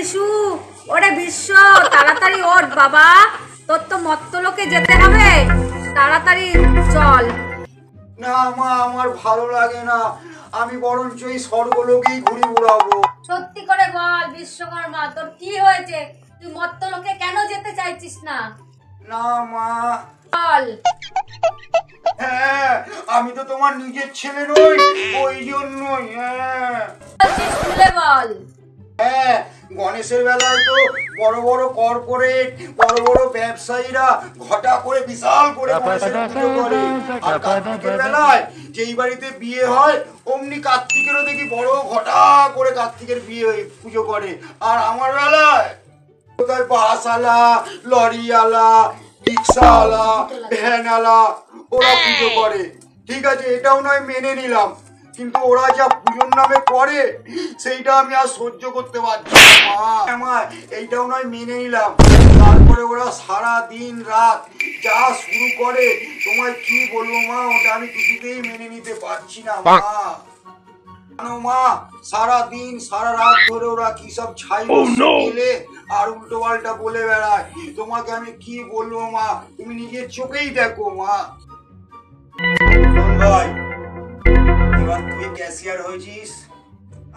বিশু, ওরে বিশ্ব, তাড়াতাড়ি ওঠ বাবা, তোর তো মর্তলোকে যেতে হবে, তাড়াতাড়ি চল। না মা, আমার ভালো লাগে না, আমি বরঞ্চ এই স্বর্গলোকেই ঘুরে উড়াবো। সত্যি করে বল বিশ্বকর্মা, তোর কি হয়েছে? তুই মর্তলোকে কেন যেতে চাইছিস না? না মা। বল। হ্যাঁ, আমি তো তোমার নিজের ছেলে নই, ওই জন্যই। হ্যাঁ খুলে বল। হ্যাঁ, গণেশের বেলায় তো বড় বড় কর্পোরেট, বড় বড় ব্যবসায়ীরা ঘটা করে বিশাল করে গণেশের পুজো করে। আর কার্তিকের বেলায় যেই বাড়িতে বিয়ে হয় অমনি কার্তিকেরও দেখি বড় ঘটা করে কার্তিকের বিয়ে পুজো করে। আর আমার বেলায় কোথায় বাসওয়ালা, লরিওয়ালা, রিক্সাওয়ালা, ভ্যানওয়ালা ওরা পুজো করে। ঠিক আছে, এটাও নয় মেনে নিলাম, কিন্তু ওরা যা পুজোর নামে করে সেইটা আমি আর সহ্য করতে পারছি না মা। এইটাও নয় মেনে নিলাম, তারপরে ওরা সারা দিন রাত যা শুরু করে তোমায় কি বলবো মা, ওটা আমি কিছুতেই মেনে নিতে পারছি না মা। জানো মা, সারা দিন সারা রাত ধরে ওরা কি সব ছাই গেলে আর উল্টো পাল্টা বলে বেড়ায়। তোমাকে আমি কি বলবো মা, তুমি নিজের চোখেই দেখো মা। ভাই, এবার তুই ক্যাশিয়ার হয়েছিস,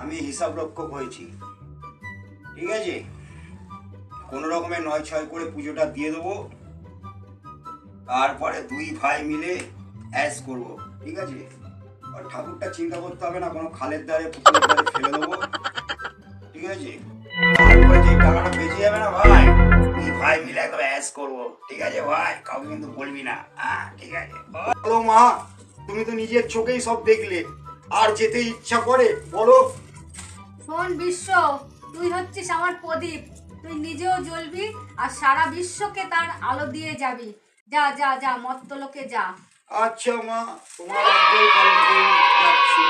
আমি হিসাব রক্ষক হয়েছি, ঠিক আছে? কোন রকমে ৯-৬ করে পুজোটা দিয়ে দেবো, তারপরে দুই ভাই মিলে অ্যাশ করবো, ঠিক আছে? আর ঠাকুরটা চিন্তা করতে হবে না, কোনো খালের ধারে পুকুরের ধারে ফেলে দেবো, ঠিক আছে? তারপরে যে টাকাটা বেঁচে যাবে না ভাই, দুই ভাই মিলে একবার অ্যাশ করবো, ঠিক আছে ভাই? কাউকে কিন্তু বলবি না, ঠিক আছে? বলো মা, তুমি তো নিজের চোখেই সব দেখলে, আর যেতে ইচ্ছা করে বলো। শোন বিশ্ব, তুই হচ্ছিস আমার প্রদীপ, তুই নিজেও জ্বলবি আর সারা বিশ্বকে তার আলো দিয়ে যাবি। যা যা যা, মর্তলোকে যা। আচ্ছা মা, তোমার আজ্ঞাই পালন করে যাচ্ছি।